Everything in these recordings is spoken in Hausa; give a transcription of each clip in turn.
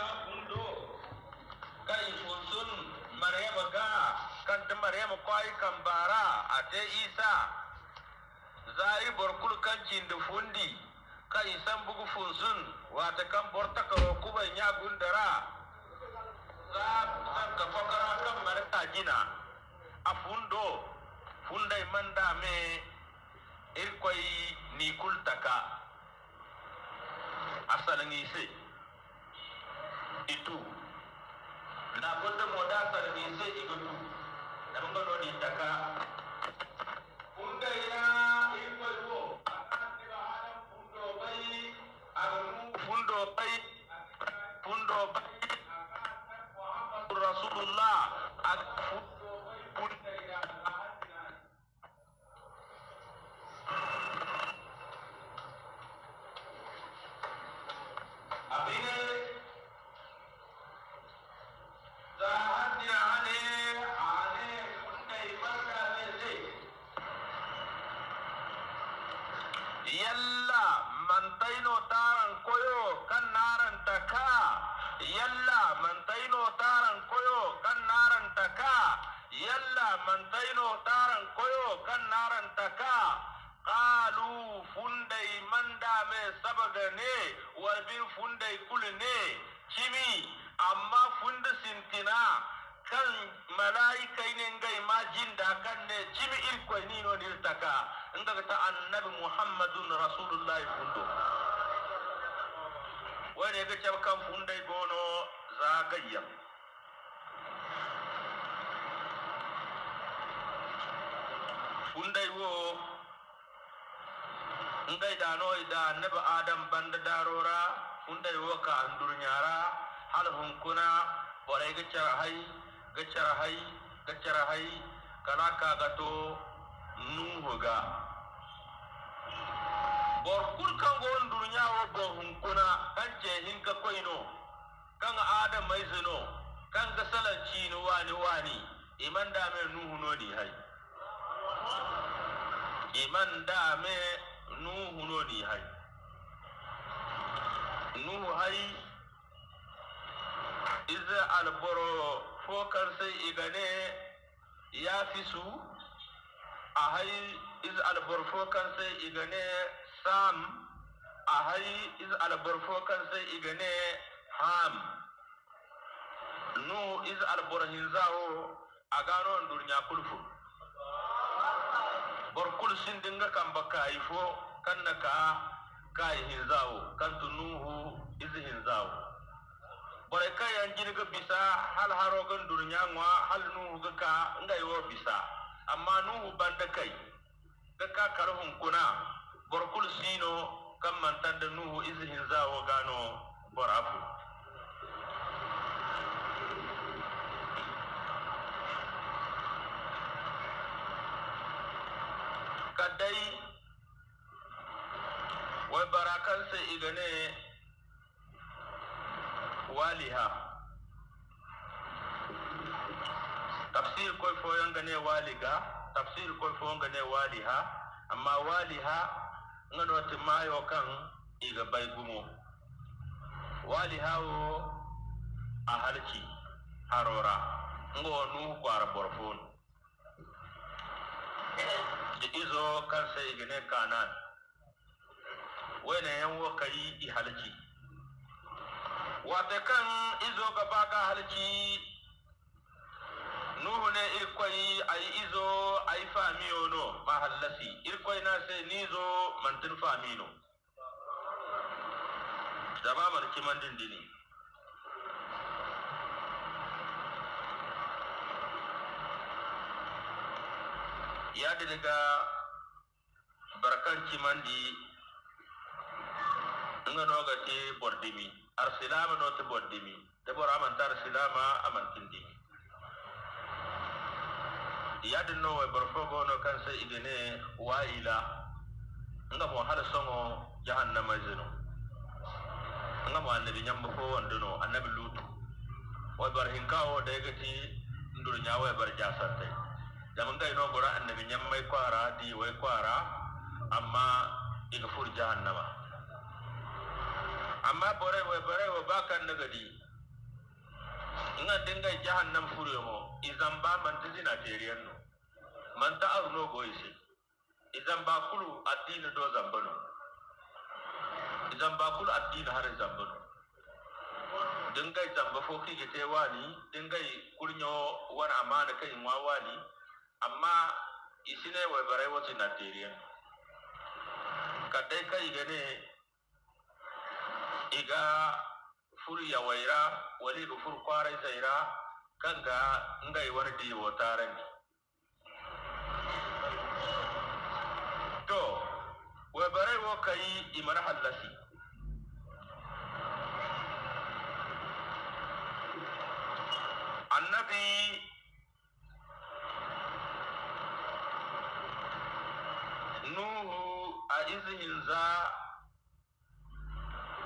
ga fundo kai funsun maryama ga kan ta maryama kwai kan bara ate isa zai borkul kan da fundi kai san bugu funsun wata kan borta ka kuban ya gundara za ka fakara kan marta gina a fundo fundai manda me irkoi ni kultaka asalin ise itu na bunda moda asalin ise igutu na mngono ni taka fundai na irkoi wo fundo bai Rasulullah abine zahadi ale fundai barka ne yalla mantaino taran koyo kan naran taka yalla mantaino taran koyo kan naran taka yalla mantaino taran koyo kan naran taka qalu fundai manda me sabaga ne warbin fundai kulne kimi amma funda sintina kan malaikai ne ngai majin da kan ne kimi irko ni no nirtaka inga ta annabi muhammadun rasulullahi fundo wani ga cewa kan fundai gono zagayya fundai wo ngai da no da annabi adam banda darora fundai wo ka andurnyara hal hunkuna bore ga cara hai kala ka gato nuhuga borkul kan gon dunya wo bo hunkuna kan je hinka koino kan adam mai zino kan ga salanci ni wani iman da me nuhu no ni hai iman da me nuhu no ni hai nuhu hai iza alboro fokar sai igane ya fisu a hai iz alborfo kan sai igane sam a hai iz alborfo kan sai igane ham nu iz alborhin zawo a gano durnya kulfu borkul sin dinga kan baka ifo kan naka kai hinzawo kan tunuhu iz hinzawo bore kai an jirga bisa hal harogan durnya ngwa hal nuhu ga ngai wo bisa amma nuhu banda kai ga ka karhun kuna borkul sino kan mantan da nuhu izhin zawo gano borafu kadai wai barakan sai igane waliha tafsir koy fo yangane waliga tafsir koy fo yangane waliha amma waliha ngano timayo kan iga baygumo waliha wo a halki harora ngo nu kwara borfon de izo kan sai igane kanan wene yan wo kai i halki wata kan izo gaba ga halki nuhu ne irkwai ay izo ay famiyo no mahallasi irkwai na sai nizo mantin famino zama marki mandin dini ya daga barkan kimandi ngano gati bordimi arsilama no te bordimi de bora man tar silama amantindimi yadin no we borfogo no kan sai igene waila nga mo hal songo jahannama zino nga mo annabi nyambo ko wondono annabi lutu way bar hinkawo de gati ndur nyaawo bar jasante jaman gay no gora annabi nyammay kwara di way kwara amma iga fur jahannama amma bore we bakan nagadi nga dinga jahannam furiyo izamba man tizina teriyan no man ta arno goyisi izamba kulu addini do zambano izamba kulu addini har zambano dinga zamba foki gete wani dinga kurnyo wana amana kai wani amma isine wai bare wati na teriyan kadai kai gane iga furi ya waira wali ga fur kwarai zaira kanga ngai wani di wotaren to we bare wo kai imar halasi annabi nuhu a izinin za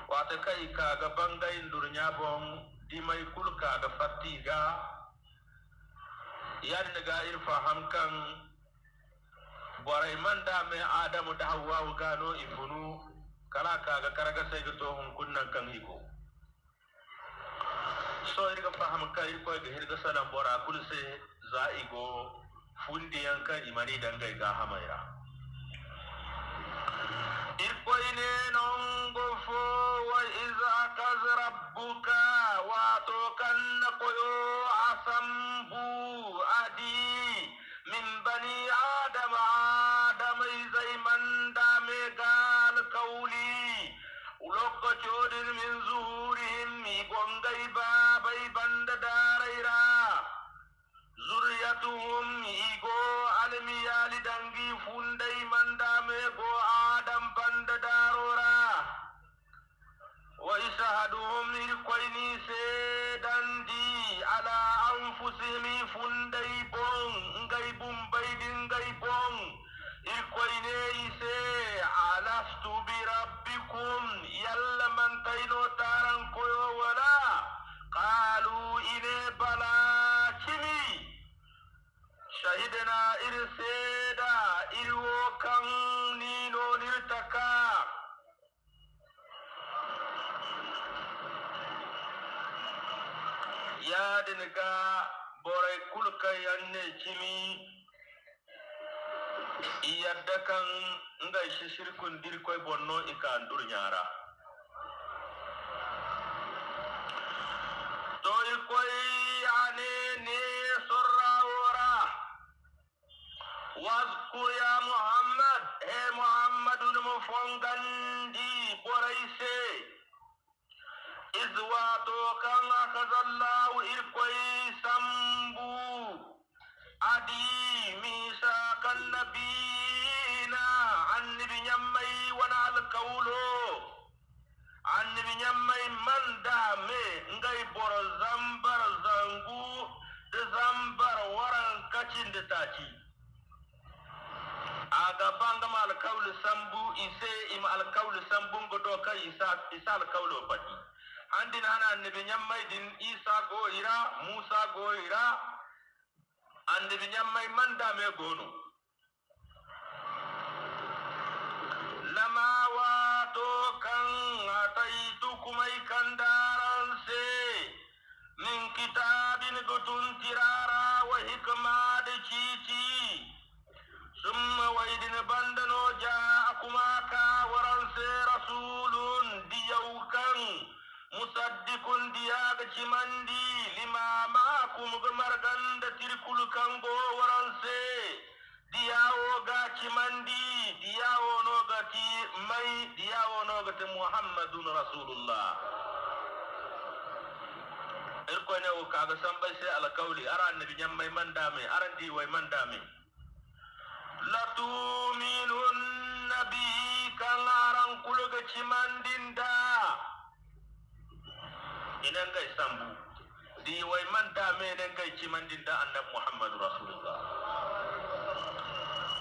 wata kai kaga bangayin durnya bon dimai kulka ga fatiga yan daga irfa hankan borai manda me adamu da hawa gano ifunu kala kaga karaga sai ga tohun kunnan kan hiko so irga faham kai ko ga hirga sanan bora kulse zaigo fundi yankan imani dangai ga hamaira irkoine nongo fo wa iza kaz rabbuka wa tokan koyo asambu adi min bani adam zai manda me gal kauli ulokko chodin min zuhurihim gongai babai banda daraira zuriyatuhum igo almiyali dangi fundai manda me go adam banda darora wa isahaduhum irkoini sedandi ala anfusihim fundai bon ngai bumbai dingai bon irkoine ise alastu bi rabbikum yalla man tayno taran koyo wala qalu ine bala kimi shahidana irseda irwo kan nino nirtaka ya dinga borai kulka yanne kimi iyadda kan nga shi shirkun dirkoy bonno ikan durnyara to ikoy ane ne sorrawora wazkur ya muhammad he muhammadun mufongandi boraise izwato kan akazallahu ikoy sambu adi misa kan nabina annabi nyammai wana alqawlo annabi nyammai manda me ngai bor zambar zangu de zambar waran kacin da taci aga banga mal qawl sambu ise im alqawl sambu godo kai isa alqawlo pati andin hana annabi nyammai din isa goira musa goira annabi nyammai manda me gono lama wato kan ataitukum ay kandaran se min kitabin gutun tirara wa hikma da cici summa waidin bandano ja'akuma ka waran se rasulun diyaukan musaddiqun diyaga cimandi lima ma'akum gumargan da tirkul kango waranse diyawo ga cimandi diyawo no gati mai diyawo no gati muhammadun rasulullah irko ne o kaga sambai sai alkauli ara annabi nyammai manda mai aran di wai manda mai la tuminun nabi kan aran kuluga cimandinda idan gai sambu di wai manda me nan gai cimandinda annabi muhammad rasulullah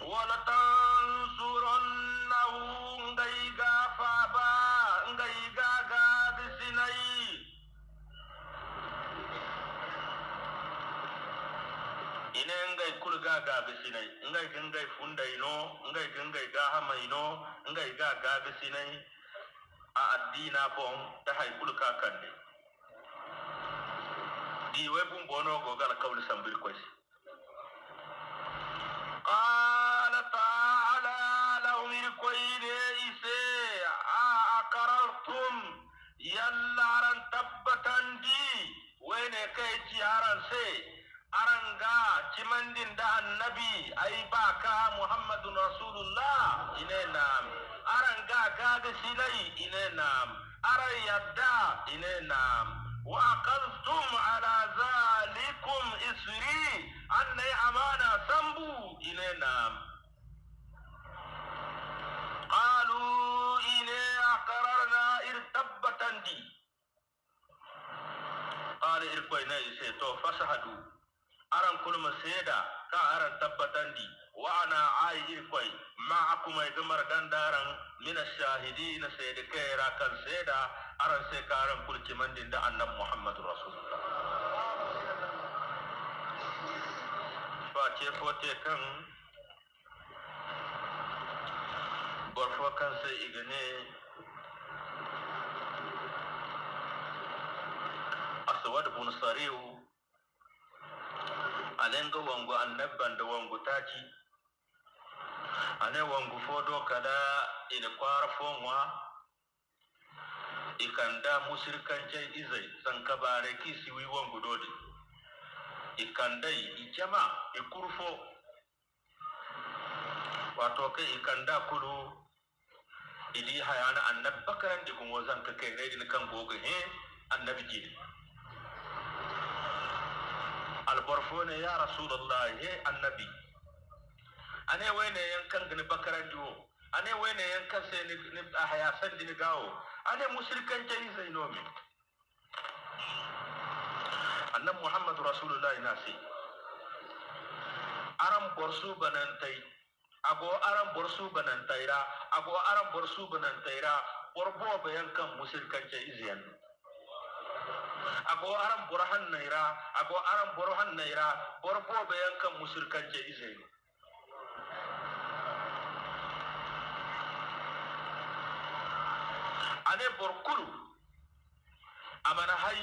wala tansurannahu ngai gafa ba ngai gaga bisinai inen ngai kulga ga bisinai ngai dingai fundai no ngai dingai gaha mai no ngai gaga bisinai a addina bon ta hay kulka kande di we bun bono go gal kawl sambir ko qala ta'ala lahum ilkoyne ise a aqarartum yallaran tabbatandi wene kai ci haran se aranga cimandin da annabi ay baka muhammadun rasulullah ine nam aranga gaga silai ine nam ara yadda ine nam wa aqaltum ala zalikum isri annay amana sambu ine nam qalu ine aqararna irtabbatandi qala irkoyna ise to fasahadu aran kulma seda ka aran tabbatandi wa ana ai irkoy ma'akum ay gamar dandaran min ash-shahidin sayda kayra kan seda aran se karan kulci mandin da annab muhammadur rasulullah fa ce fote kan borfo kan sai igane aswad bun sariu alenga wangu annabban da wangu taci ane wangu fodo kada ina kwara fonwa ikanda musirkance izai sankabare kisi wi wangu dodi ikandai ijama ikurfo wato kai ikanda kulu idi hayana annabakaran di kun wazan ka kai ne kan goga he annabi jini albarfone ya rasulullah he annabi ane wene yankan gni bakaran diwo ane wene yankan sai ni ahya san din gawo ane mushrikan jani zainomi annab muhammad rasulullah nasi aram borsu banantai ago aram borsu banantaira ago aram borsu banantaira borbo bayankan mushrikan jani iziyan ago aram burhan naira ago aram burhan naira borbo bayankan mushrikan je izai ane borkulu amana hay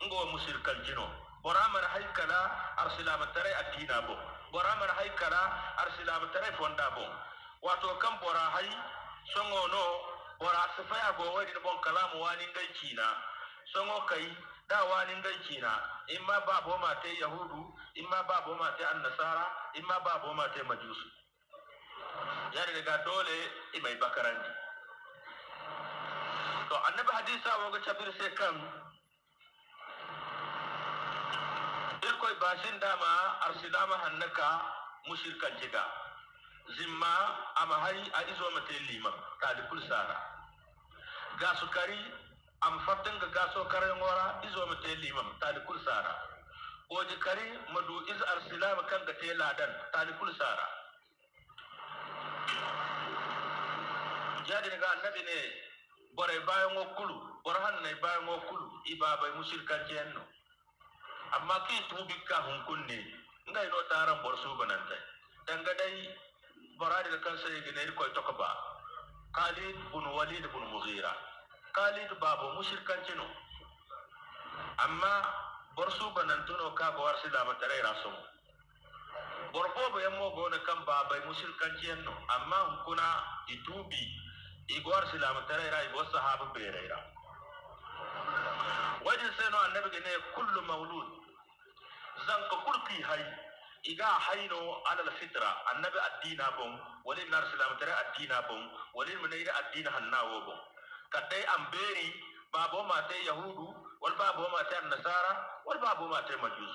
ngo mushrikan jino boramana hay kala arsilama tare adina bo boramana hay kala arsilama tare fonda bo wato kan bora hay songo no bora sifaya go wadi bon kalamu wani ngai kina songo kai da wani ngai kina imma babo ma te yahudu imma babo ma te annasara imma babo ma te majusu yare daga dole imai bakarandi to annabi hadisa woga chabir se kan irkoy basin dama arsilama hannaka mushrikan jiga zimma ama hay a izo mate lima talikul sara gasukari am fatten ga gaso kare ngora izo mate limam talikul sara oji kari madu iz arsilama kan ga te ladan talikul sara jadi daga annabi ne bore bayan okulu borhan ne bayan okulu ibaba mushrikan jenno amma ki tubi ka hunkunne ngai no taran borsu bananta danga dai borade da kansa ne ko to ba Khalid bin Walid bin Mughira Khalid babu mushrikan jeno amma borsu banantuno ka go warsila matare raso borbo bo yammo go na kan babai mushrikan jenno amma hunkuna itubi igwar silama tarayra igo sahaba berayra wajin seno annabi ne kullu maulud zanka kurki hay iga hayno ala alfitra annabi addina bom walin nar silama tare addina bom walin munayra addina hannawo bom kadai amberi babo mate yahudu wal babo mate nasara wal babo mate majus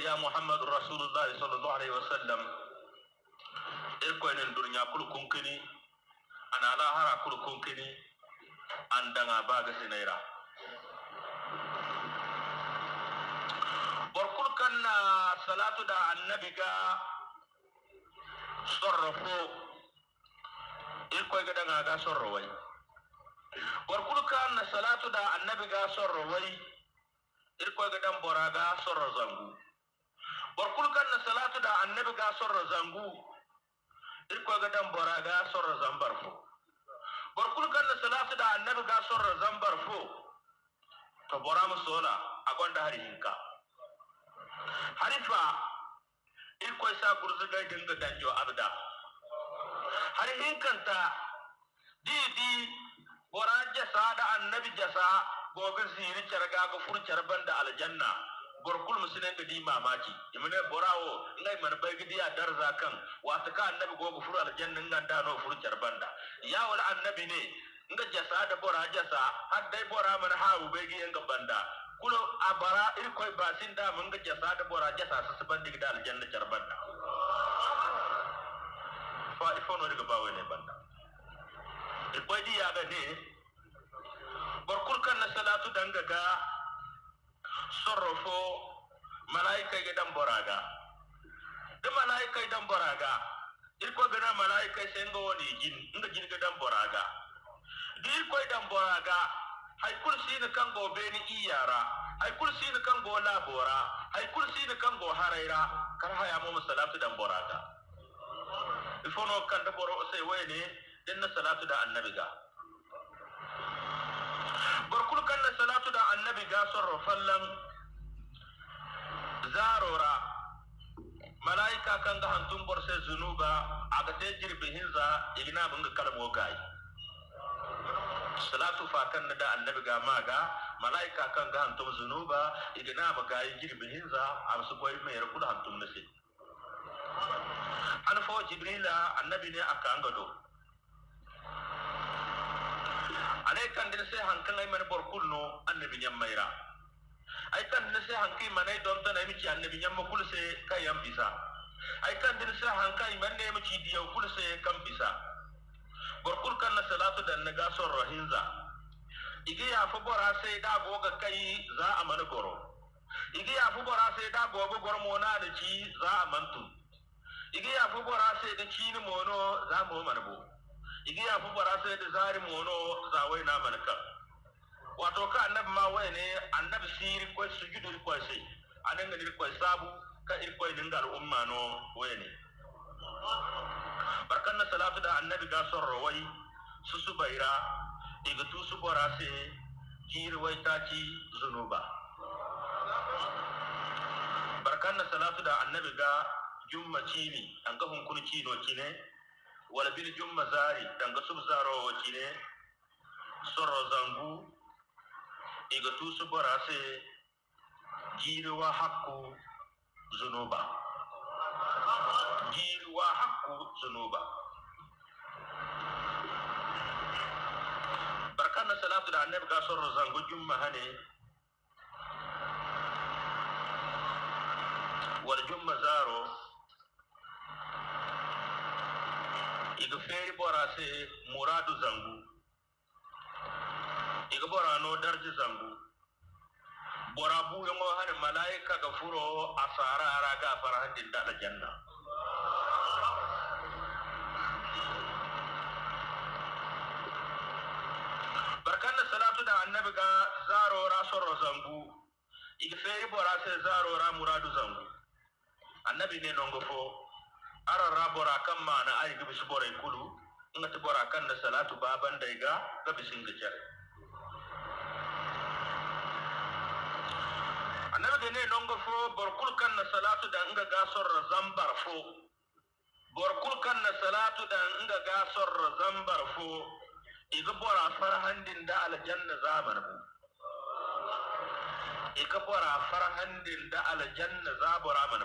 ya Muhammad Rasulullah sallallahu alaihi wasallam irko enen durnya kul kunkini ana la hara kul kunkini andanga baga sinaira borkul kanna salatu da annabi ga sorrofo irko ga danga ga sorrowai borkul kanna salatu da annabi ga sorrowai irko ga dan boraga sorro zangu borkul kan na salatu da annabi ga sorro zangu irko ga dan boraga sorro zambar fo borkul kan na salatu da annabi ga sorro zambar fo to boramu sola agonda hari hinka harifa irko sa gurzuga dinga danjo abda hari hinkanta didi boraje sada annabi jasa gobe ziri carga ga fur carban da aljanna borkul musinen ga di mamaki imene borawo ngai man bai gidi ya darza kan wata ka annabi gogo fur aljanna nganda no fur carban da ya wal annabi ne nga jasa da bora jasa har dai bora man hawo bai gi nga banda kulo abara ir koy basin da mun ga jasa da bora jasa su bandi da aljanna carban da fa ifono daga bawo ne banda ir koy di ya ga ne borkul kan na salatu danga ga sorrofo malaika ga dan boraga de malaika dan boraga irko gana malaika sai ngo woni jin nga jin ga dan boraga dir ko dan boraga hay kursi ne kan go beni iyara hay kursi ne kan go labora hay kursi ne kan go haraira kar haya mu salatu dan boraga ifono kan da boro sai wayne den na salatu da annabi ga barkul kan na salatu da annabi ga sorro fallan zarora malaika kan ga hantun borse zunuba aga te jirbi hinza igina bunga kalmo gai salatu fa kan da annabi ga maga malaika kan ga hantun zunuba igina ba gai jirbi hinza am su koy mai rakul hantun nasi an fo jibrila annabi ne aka angado anay kan din se hankan ay man borkul no annabi nyam mayra ay kan din se hanki manay don tan ay mi ci annabi nyam kul se kayam bisa ay kan din se hankai man ne mi ci diyo kul se kam bisa borkul kan na salatu dan naga sor rohinza igi ya fu bora se da goga kai za a man goro igi ya fu bora se da goga gor mona da ci za a mantu igi ya fu bora se da ci ni mono za mu manbo igi ya fu bara sai da zari mono zawai na malaka wato ka annabi ma wai ne annabi siri ko sujudu ko sai anan ga ko sabu ka ir ko dinga al'umma no wai ne barkan na salatu da annabi ga sorro wai su baira iga tu su bara sai kiri wai ta ci zunuba barkan na salatu da annabi ga jumma cini an ga hunkun cino kine wala bil jumma zari danga subzaro wakine sorro zangu iga tusu borase jirwa hakku zunuba barkana salatu da annabi ga sorro zangu jumma hane wal jumma zaro iga feri borase muradu zangu iga borano darji zangu borabu yongo hane malaika ga furo asara araga farhandin da janna barkanna salatu da annabi ga zaro rasoro zangu iga feri borase zaro ra muradu zangu annabi ne nongo fo ara rabora kan mana ay gibi subore kulu ngati bora kan na salatu baban daiga gabi singa cer annabi ne nongo fo borkul kan na salatu da nga gasor zambar fo borkul kan na salatu da nga gasor zambar fo iga bora farhandin da aljanna zaman bu iga bora farhandin da aljanna zabora man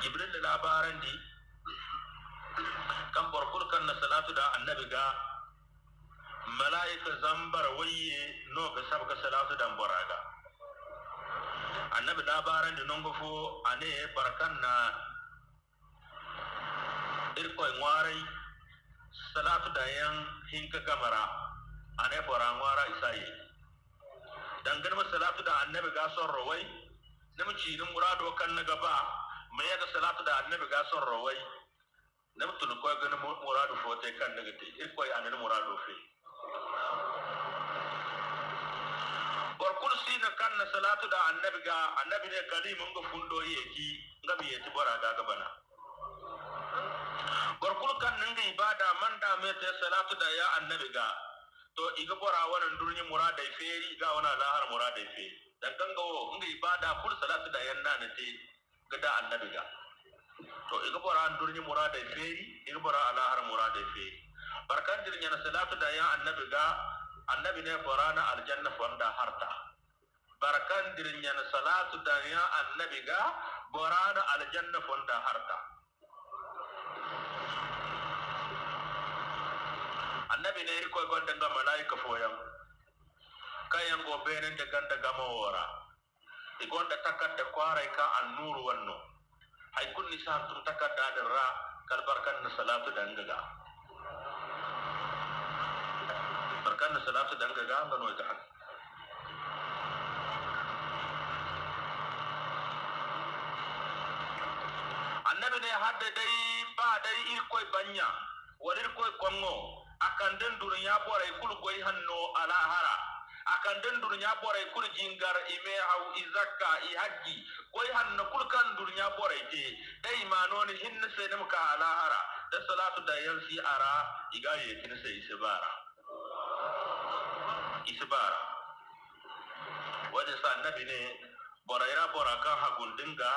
jibril labaran di kan borkul kan na salatu da annabi ga malaika zambar waye no ga sabga salatu da boraga annabi labaran di nongo fo ane barkan na irko ngwarai salatu da yan hinka gamara ane bora ngwara isaye dangan salatu da annabi ga sorro wai namci ni murado kan na gaba mai yaga salatu da annabi ga sorro wai namtun ko ga murado fote kan daga te irko ya annabi murado fe kursi na kan na salatu da annabi ga annabi ne kalimun ga fundo yeki ngabi yeti bora ga bana gorkul kan ninga ibada man da me te salatu da ya annabi ga to iga bora wannan durni murada feri ga wana lahar murada feri dan ganga wo ngi ibada kul salatu da yanna ne te ga da annabi ga to iga bora durni murada feri iga bora lahar murada feri barkan dirnya na salatu da ya annabi ga annabi ne bora na aljanna fonda harta barkan dirnya na salatu da ya annabi ga bora na aljanna fonda harta annabi ne ko gonda ga malaika foyam kayan go benen de ganda gama wora e gonda takadde kwaray ka an-nur wanno hay kunni santum takadda de ra kal barkan na salatu dangaga barkan na salatu dangaga ngano ga hak annabi ne hadde dai ba dai irkoy banya walir koy kongo akan den dunya boray kul goy hanno ala hara akan den dunya boray kul jingar ime haw izakka i haji goy hanno kul kan dunya boray te dai manoni hinna sai nam ka ala hara da salatu da yansi ara igaye kin sai isbara wajin sa annabi ne borayra boraka hagun dinga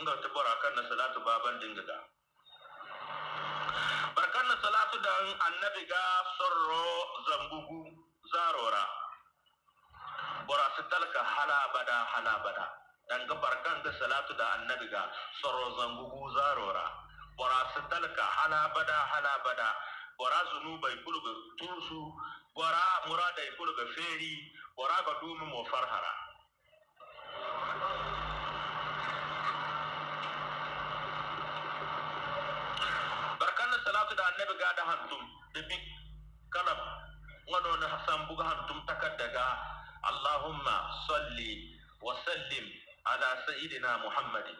nga ta boraka na salatu baban dinga da barkan na salatu dan annabi ga sorro zambugu zarora bora sitalka halabada dan ga barkan ga salatu da annabi ga sorro zambugu zarora bora sitalka halabada bora zunubai kulga tusu bora muradai kulga feri bora ga dumu mo farhara salatu da annabi ga da hantum da bi kalam ngono na hasan buga hantum takaddaga allahumma salli wa sallim ala sayidina muhammadin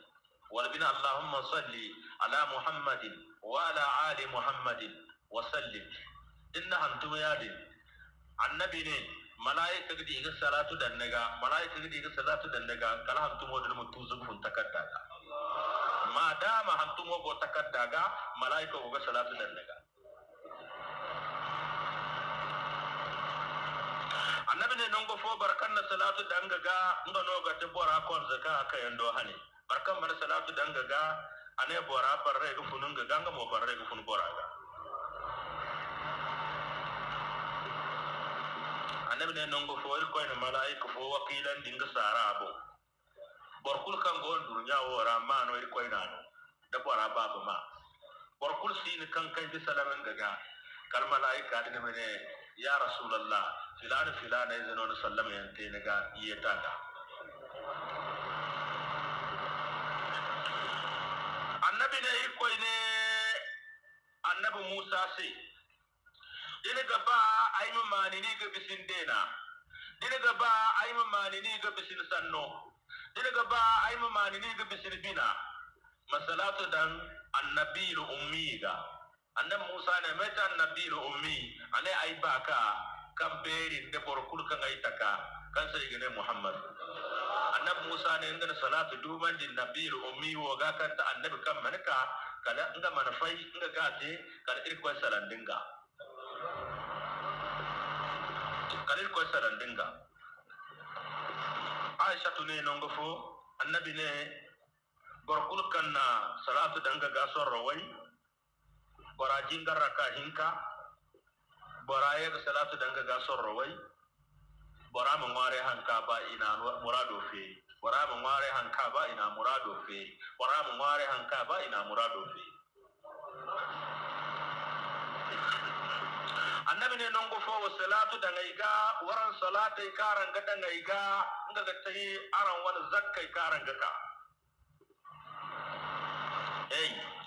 wa bina allahumma salli ala muhammadin wa ala ali muhammadin wa sallim inna hantum yadin annabi ne malaika gidi ga salatu da naga malaika gidi ga salatu da naga kala hantum wadul mutuzufun takaddaga ma dama hantumo go takaddaga malaika go salatu dandaga annabi ne nongo fo barkan na salatu dangaga ngano ga te bora kon zaka kayando hani barkan mar salatu dangaga ane bora parre go funun ga ganga mo parre go fun bora ga annabi ne nongo fo ko ne malaika fo wakilan dinga sarabo borkul kan gon dunya wora mano ir koy nano da bora babu ma borkul sin kan bi salaman gaga kal malaika de mene ya rasulullah filana izano na sallama yante naga yeta da annabi ne ir koy ne annabi musa sai dina gaba ayma manini ga bisin dena dina gaba ayma manini ga bisin sanno dina ba ay mamani ni ga bisin bina masalatu dan annabil ummi ga annab musa ne meta annabil ummi ane ay baka kan beri de borkul kan ay taka kan sai gane muhammad annab musa ne ngana salatu duban din nabil ummi wo ga kan ta annabi kan manaka kala nga manafai nga gate kala irko salandinga aisha tune nongo fo annabi ne gorkul kanna salatu danga ga sorro way bora jingar raka hinka bora ye salatu danga ga sorro way bora mo ngare hanka ba ina murado fe bora mo ngare hanka ba ina murado fe bora mo ngare hanka ba ina murado fe annabi ne nongo fo salatu danga iga waran salatu ikaran ga danga iga nga ga tayi aran wani zakkai karan ga ka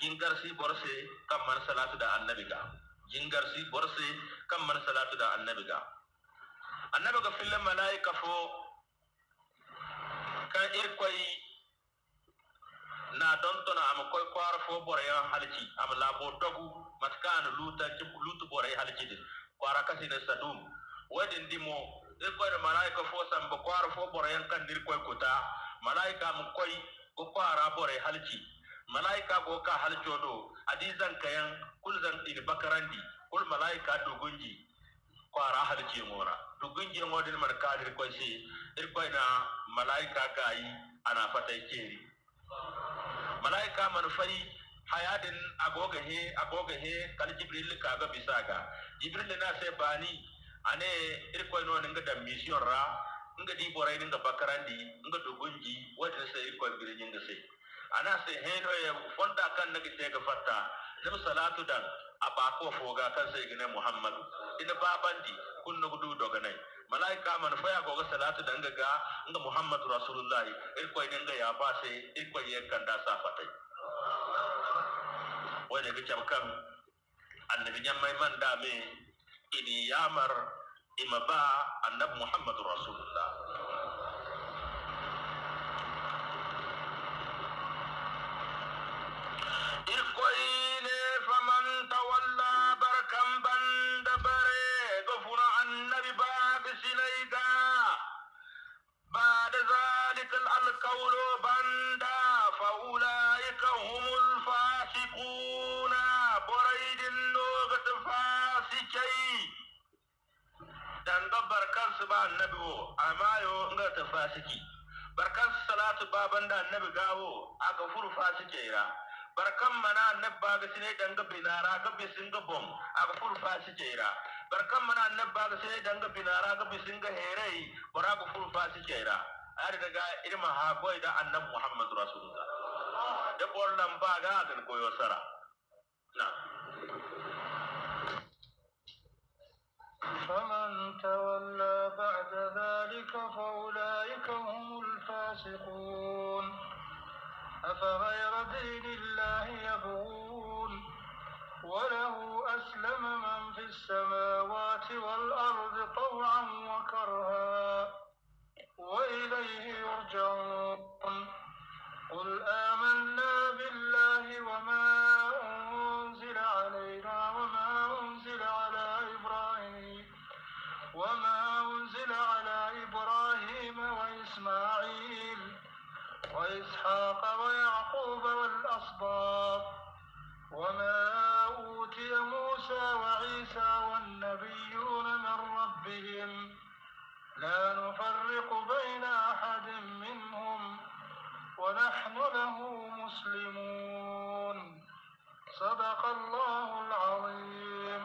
jingar si borse kam man salatu da annabi ga jingar si borse kam man salatu da annabi ga fil malaika fo kan irkoy na don tona am koy kwar fo boraya halci am labo dogu matkan lutu boraya halci din kwara kasi na sadum wadin dimo irko da malaika fo sam ba kwar fo bor yan kan dirko kuta malaika mu koy go kwara bore halci malaika go ka halco do adizan kayan kulzan din bakarandi kul malaika dogunji kwara halci ngora dogunji ngodin mar kadir ko si irko na malaika gayi ana fatai keri malaika man fari hayadin agoga he kal jibril ka ga bisaga jibril na sai bani ane irko no nga da mission ra nga di boray nga bakarandi nga dogunji wadda sai irko birin nga sai ana sai heno ya fonda kan nga te ga fatta nim salatu dan abako foga kan sai gine muhammad ina babandi kun no gudu doga nay malaika man faya go ga salatu dan ga nga muhammad rasulullahi irko nga ya ba sai irko ye kan da sa fatai wani ga jamkan annabi nyamai man da me ini yamar imaba annab muhammad rasulullah irkoine faman tawalla barkam banda bare gofuna annabi bab silayga بعد ذلك القول بندا فأولئك هم الفاسقون بريد النوغة فاسقي دنگا بركان سبا النبي أما يو نغة فاسقي بركان صلاة بابندا النبي غاو أغفور فاسقي را بركان منا النبي باغسيني دنگا بنارا غبسنگا بوم أغفور فاسقي را barkan mana annabba ga sai danga binara ga bisin ga herai bara ga furu fasi kera ari daga irma ha boy da annabi muhammad rasulullah da bollan ba ga gan koyo sara na فمن تولى بعد ذلك فأولئك هم الفاسقون أفغير دين الله يبغون وله أسلم من في السماوات والأرض طوعا وكرها وإليه يرجعون قل آمنا بالله وما أنزل علينا وما أنزل على إبراهيم وإسماعيل وإسحاق ويعقوب والأسباط وما أوتي موسى وعيسى والنبيون من ربهم لا نفرق بين أحد منهم ونحن له مسلمون صدق الله العظيم.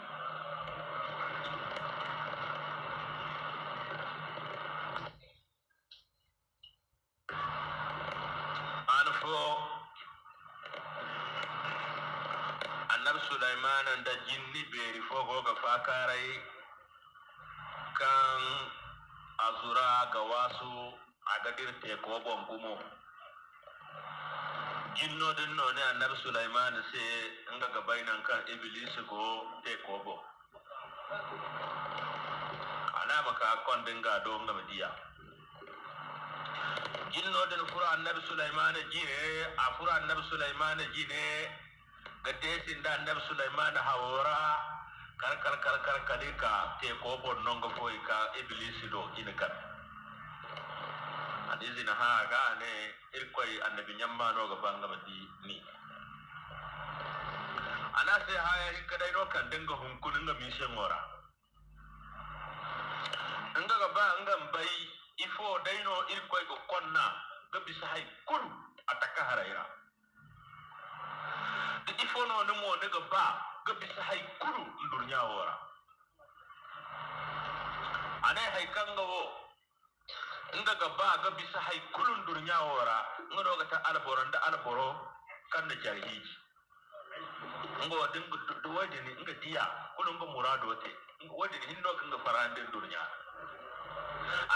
annabi sulaiman da jinni beri fogo ga fakarai kan azura ga wasu agadir te ko bongumo jinno din no ne annabi sulaiman se nga ga bainan kan iblis go te ko bo ana maka kon dinga do nga madiya jinno din fura annabi sulaiman jine afura annabi sulaiman jine gade sinda annabi sulaiman hawora kar kalika te ko bon nongo foi ka iblis do inkan adizi na ha ga ne irkoi annabi nyamma no ga banga badi ni ana se haya hikadai ro kan dinga hunkunin ga mishen wora nga ga ba ngam bai ifo daino irkoi go konna ga bisa hay kul ataka haraira ifo no mo ne ga ba ga bisa hay kulu ndurnya wora ane hay kanga wo nga ga ba ga bisa hay kulu ndurnya wora ngodo ga ta alboranda alboro kan da jarhiji ngo dinga duwade ni nga diya kulun ga murado te wadi ni hindo ga farande ndurnya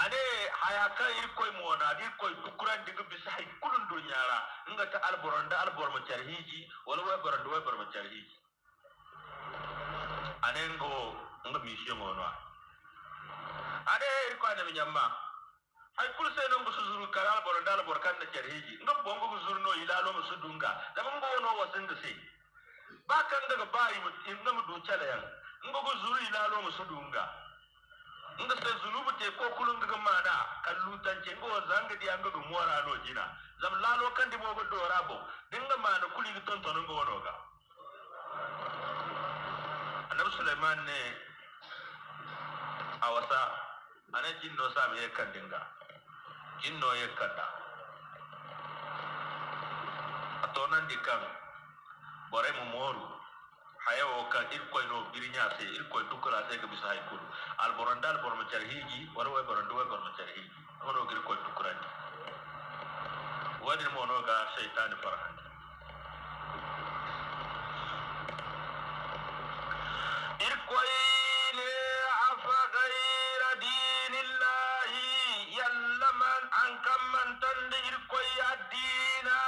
ane haya ka irkoy mo na di koy kukuran diga bisa hay kulu ndurnya ra nga ta alboranda albor ma jarhiji wala way boranda way bor ma jarhiji anengo nga mission ono ade ko ade nyamma hay kul se no busuzuru karal bor dal bor kan na cerhiji nga bongo busuzuru no ilalo musudunga dama ngo no wasinde se ba kan daga bayi nga mu du chale yan nga busuzuru ilalo musudunga nga se zunubu te ko kulun ga mana kallu tance ngo zanga di anga go mora no jina zam lalo kan di mo go dora bo dinga mana kuli gi ton ton ngo wonoga annabi Sulaiman ne awasa ana jinno sabe yakkan dinga jinno yakkanda atonan dikan bore mu moru hayo ka irkoy no birinya se irkoy dukura se ga bisa haykul al borandal bor ma charhiji wala way borandu way bor ma charhiji ono irkoy dukura ni wadi mo no ga shaytan farhan irkoy ne afa ghayra dinillahi yallaman an kamman tande irkoy adina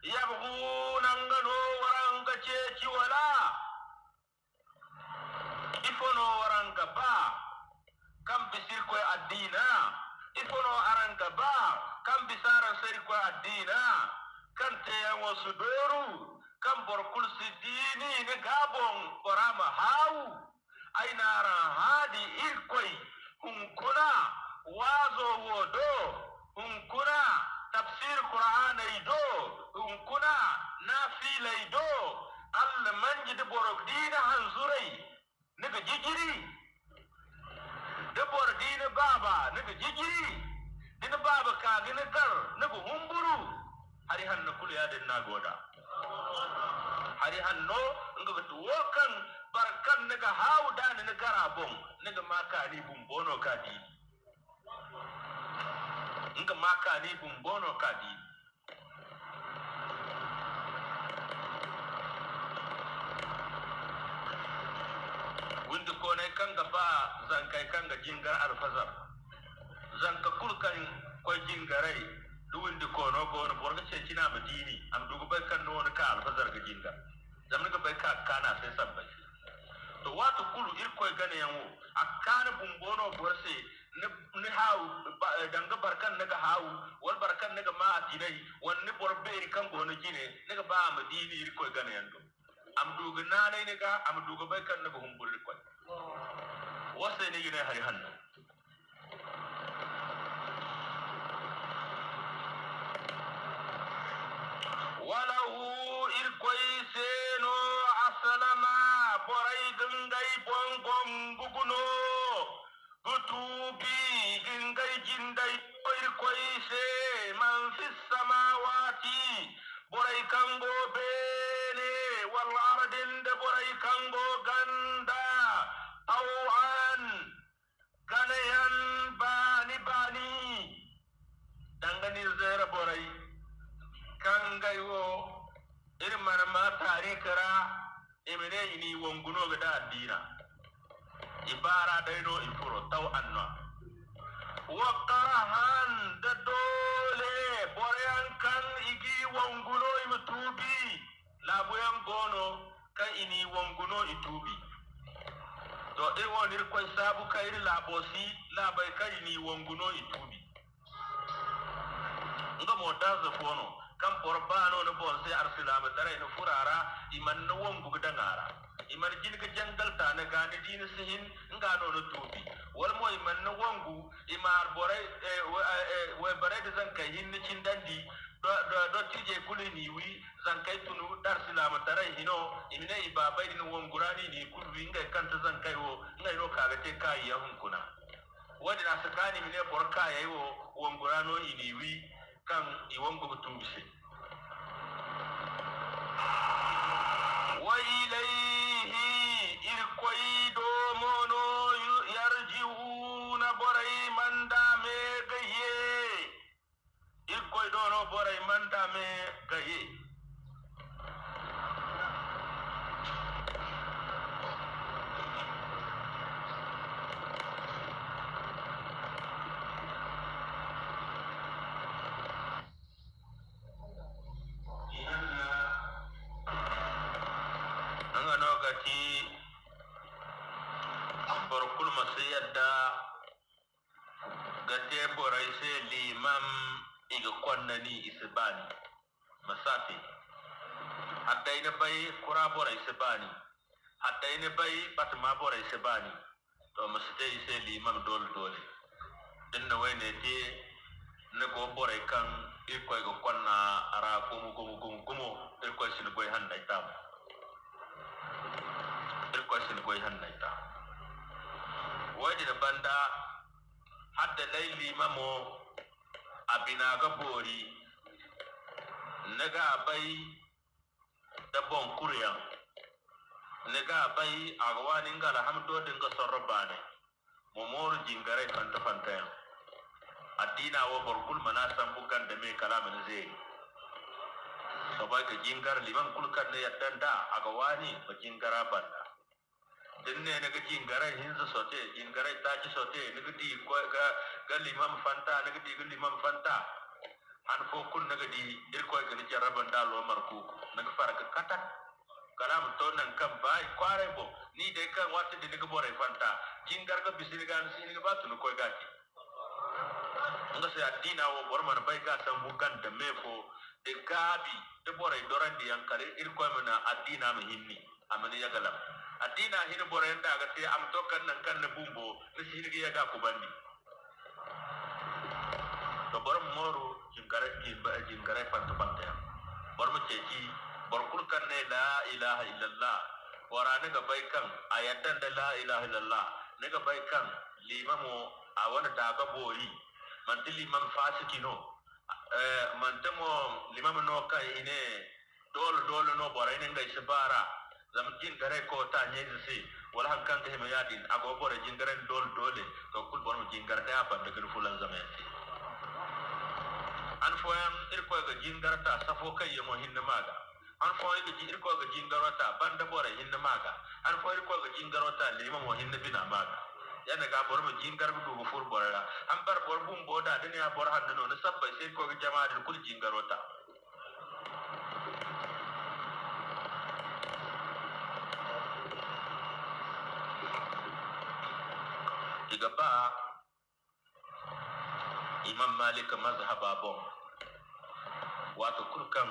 yabghuna ngano waranga ceci wala ifono waranga ba kam bisir ko adina ifono aranga ba kam bisara seri ko adina kan te yango sudoru kam borkul sidini ne gabon orama hawu ainara hadi irkoi hunkuna wazo wodo hunkuna tafsir Qur'an ido unkuna nafila ido al manjid borok dina hanzurai naga jijiri da bor dina baba naga jijiri dina baba ka gina kar naga humburu hari hanno kul ya den nagoda hari hanno nga to wokan barkan naga hawda ni naga rabon naga makani bumbono kadi nga makani bumbono kadi windi kone kanga ba zankai kanga jingar alfazar zanka kulkan koy jingarai du windi kono gono borga cecina madini am dugu bay kan no ka alfazar ga jingar zamna ga bay ka kana sai sabbai to watu kulu irkoy gane yanwo akana bumbono borse ni hawu danga barkan naga hawu wal barkan naga ma atinai wanni borberi kan gono jine naga ba madini irkoy gane yando am dugu nanai naga am dugu bay kan naga humbul irkoy wasa ne gine hari hanno walahu irkoy seno asalama boray gangai bongom buguno gutubi gingai jindai irkoy se man fis samawati boray kango bene wal ardin de boray kango ganda awan ganayan bani bani dangani zera boray kangai wo irman ma tarikara emene ini wonguno ga da dina ibara dayno ifuro taw anna wa qarahan da dole boyan kan igi wonguno imtubi labuyan gono kan ini wonguno itubi to e wonir koy sabu kayri labosi labai kai ni wonguno itubi nga mo daza fono kam porbano no bon se arsilama tare no furara iman no wongu gdangara iman jinga jangal ta na gani dina sihin ngano no tubi wal mo iman no wongu imar bore we bare de zankai hinni cindandi do tije kulini wi zankai tunu darsilama tare hino imne ibabai no wongurani ni kulwi ngai kanta zankai wo ngai no kaga te kai ya hunkuna wadi na sakani mine borka yayo wongurano iniwi kan iwongo tubise wa ilayhi irkoido mono yarjiuna boray manda me gaye irkoido no boray manda me gaye borkul masiyadda gate boray se limam iga konnani isbani masafi hatta ina bay kura boray isbani hatta ina bay batma boray isbani to masite se limam limam dole din na wayne te ne go bore kan irkoy go konna ara gumu irkoy sin goy handa itam irkoy sin goy handa itam wadi da banda hadda layli mamo abina ga bori naga bai da bon kuryan naga bai agwani ngala hamdo dinga sorrobane momor jingare fanta adina wo borkul manasam bukan de me kalamin zai sabai ka jingar liman kulkan ne yaddanda agwani ba jingara banda dinne naga jingara hinza sote jingara tachi sote naga di ga liman fanta naga di ga liman fanta an fo kun naga di irko ga ni jaraban dalo marku naga faraka katak kalam to nan kan bai kware bo ni de kan wata di naga bore fanta jingar ga bisini ga sini ga batu ko gati nga se adina wo borman bai ga san bukan da mefo de gabi de bore dorandi yankare irko mana adina mi hinni amani yagalam adina hin bore nda ga te am to kan nan kan bumbo ni sini ga yaga ku bandi to borom moru jingare pantu pante borom ceji borkul kan ne la ilaha illallah warane ga bai kan ayatan da la ilaha illallah ne ga bai kan limamo a wani daga bori manti limam fasikino mantamo limam no kai ine dol no bora ine ngai sibara zam jingare ko ta nyezi si wala hankan ke me yadin ago bora jingare dole to kul borom jingare da ba daga fulan zamati an foyan irko ga jingarta safo kai yamo hinna maga an foyan ga irko ga jingarota banda bora hinna maga an foyan irko ga jingarota lima mo hinna bina maga yana ga bor mo jingar bu do fur borra an bar bor bum boda dani ya bor hanno no sabba sai ko ga jama'a kul jingarota igaba imam malik mazhaba bon wato kurkan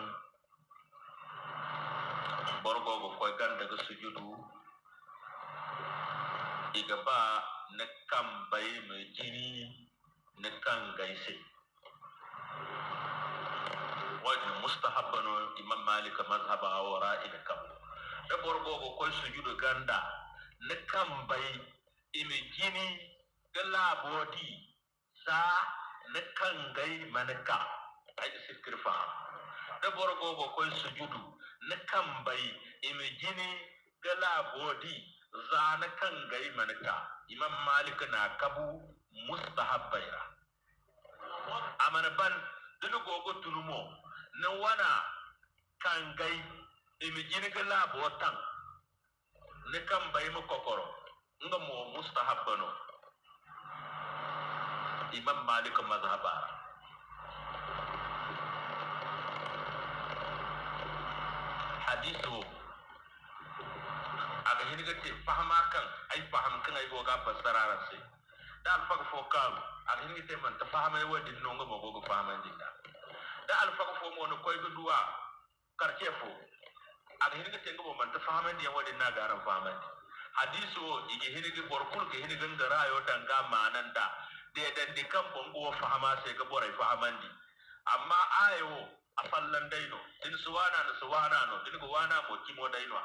borgo go koy ganda ga sujudu igaba na kan bai mai jini na kan gaise wajen mustahabbano imam malik mazhaba wara ila kam da borgo go koy sujudu ganda na kan bai imi jini ga labodi sa na kan gai manaka ai sikirfa da borgo go koy sujudu na kan bai imi jini ga labodi za na kan gai manaka imam malik na kabu mustahabbaira amana ban dinu gogo tunumo na wana kan gai imi jini ga labotan na kan bai mu kokoro nga mo mustahabbano imam malik mazhaba hadithu aga hiniga te fahama kan ay faham kan ay goga fasarara se da alfaga fo kan aga hiniga te man ta fahama ay wadi no nga gogo fahama dinda da alfaga fo mo no koy go duwa karce fo aga hiniga te ngo man ta fahama di wadi na garan fahama hadiso ige hiniga borkul ke hiniga ngarayo tanga mananda de dan di kan bongo fahama se ga borai fahamandi amma ayo afallan daino din suwana no din go wana mo kimo daino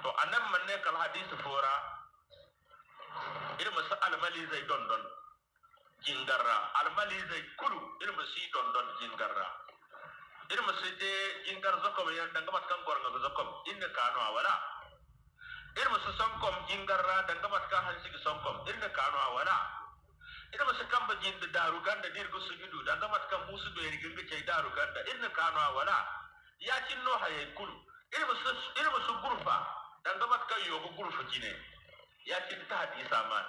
to annan manne kal hadisi fora irma sa almali zai dondon jingarra almali zai kulu irma si dondon jingarra irma si de jingar zakom yan danga mat kan gornga zakom inna kano wala irma su sonkom jingarra danga mat kan hansi sonkom inna kano wala irma su kamba jinda daru ganda dirgo sujudu danga mat kan musu do yeri ganga cey daru ganda inna kano wala ya cinno haye kulu irma su gurfa danga mat kan yogo gurfa jine ya cin ta hadisa man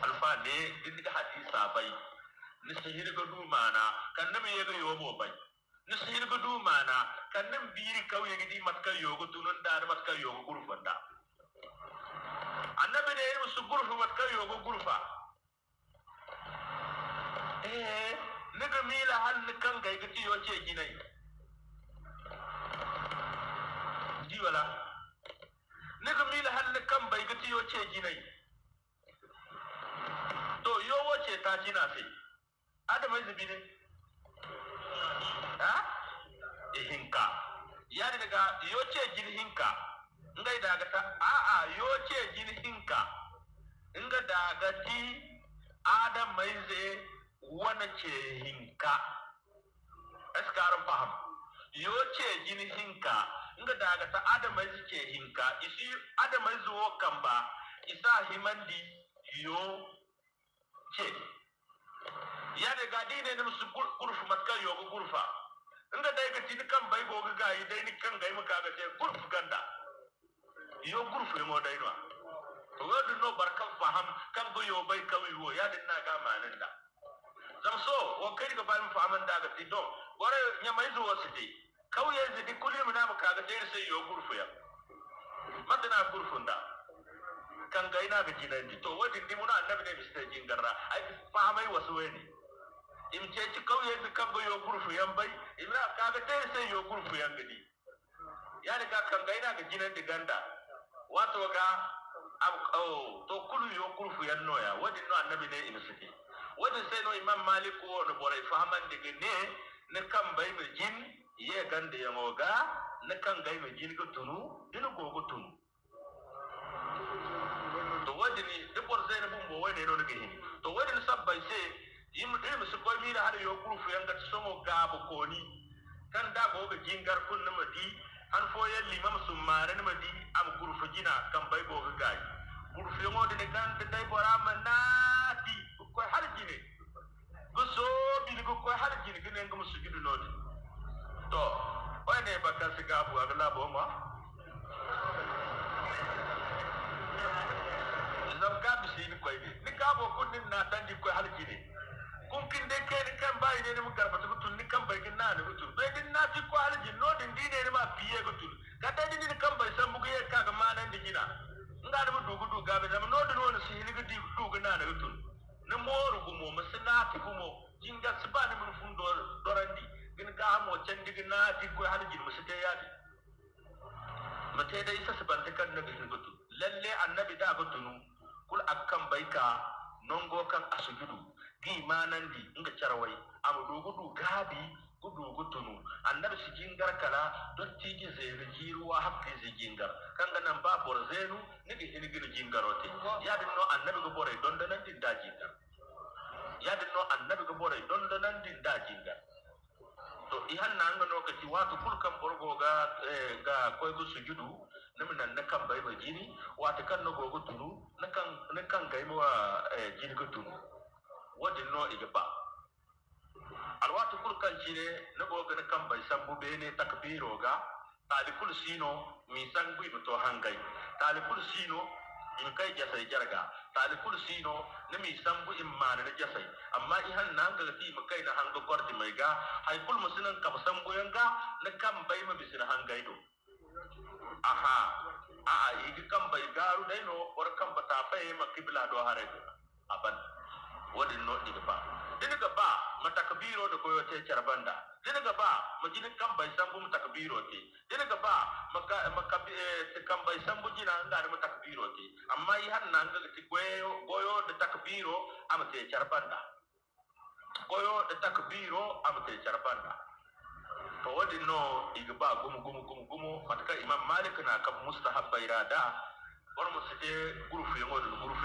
alfa ne dinga hadisa bai ni sahir ga du mana kan nam yega yobo bai ni sahir ga du mana kan nam biri kawye gidi mat kan yogo tunun da mat kan yogo gurfa da annabi ne irma su gurfa mat kan yogo gurfa niga mila hal kan ga gidi yo ce ginai di wala niga mila hal kan bai gidi yo ce jinai to yo wace ta jina sai adamai zubi ne ha hinka ya daga yo ce jin hinka ngai daga ta yo ce jin hinka inga daga ti adamai zai wana ce hinka eskaran faham yo ce jin hinka inga daga ta adamai ce hinka isi adamai zuwo kamba isa himandi yo ce ya daga dine ne musu gurfu matkar yo gurfa inga dai ga tin kan bai go ga yi dai ni kan gai muka ga ce gurfu ganda yo gurfu mo dai no to wadu no barkan faham kan go yo bai kawai wo ya dinna ga manin da zam so wo kai ga bai mu fahaman da ga tidon gore nya mai zo wasu dai kauye zidi kullum na muka ga dai sai yo gurfu ya madana gurfun da kan ga ina ga jinan di to wadin di muna annabi ne mista jingarra ai fahamai wasu wani imce ci kauye zidi kan go yo gurfu yan bai ina ka ga dai sai yo gurfu yan gadi ya daga kan ga ina ga jinan di ganda wato ga to kulu yo gurfu yan noya wadin no annabi ne ina suke wadin sai no imam malik ko no borai fahaman diga ne kan bai mai jin ye ganda ya moga na kan gai mai jin ga tunu dinu gogo tunu to wadini dibor sai na bumbo wai ne no daga hin to wadin sabbai sai imu su koy mi da har yo gurfu yan ga somo gabu koni kan da goga jingar kun na madi an foye limam summare na madi am gurfu jina kan bai goga gai gurfu yo modi ne kan dai bora manati ko har jine go so bi ko har jine gine ngam su gidu nodi to wane bakan su gabu a gala bo ma zam gabu shi ni koy ni gabo kunnin na dan di koy halki ne kun kin de ke ni kan bai ne mu garba to tun ni kan bai kin na ne tun bai din na ti ko halji no din di ne ma piye go tun ka dai din ni kan bai san bugu ye ka ga manan di gina nga da dugu du gabe zam no din wona shi ni ga di dugu na ne tun ni moru gumo musina ti gumo jinga sibani mun fundo dorandi gin ga mo can digin na di ko halji musu dai ya di mate dai sa sabanta kan nabi gutu lalle annabi da gutunu kul akkan baika nongo kan asujudu gi manandi inga charwai am gudu gabi gudu gutunu annabi shi jingar kala dotti gi zai jiruwa hakki zai jingar kan ga nan ba borzenu nigi hinigi jingarote ya dinno annabi go bore don da nan din da jingar ya dinno annabi go bore don da nan din da jingar to ihan nan ga lokaci wato kulkan borgo ga koy go sujudu naminan na kan bai jini wato kan no gogo tunu na kan ga wa jini go tunu wadin no igba alwatu kulkan shine na gogo na kan bai sambu bene takbiro ga talikul sino mi sangu to hangai talikul sino in kai jasai jarga talikul sino na mi sambu imman na jasai amma ihan nan ga ti mu kai na hanga korti mai ga hay kul musinan ka sambu yanga na kan bai ma bisir hangai do aha yi kan bai garu dai no or kan bata faye ma kibla do hare aban wadin no igba diniga ba matakbiro da koyo te charbanda diniga ba majinin kan bai sambu matakbiro te diniga ba kan bai sambu jina anga da matakbiro te amma yi hanna anga ti goyo da takbiro amate charbanda goyo da takbiro amate charbanda to wadin no igba gumu mataka imam malik na kan mustahabba irada war mu site gurufu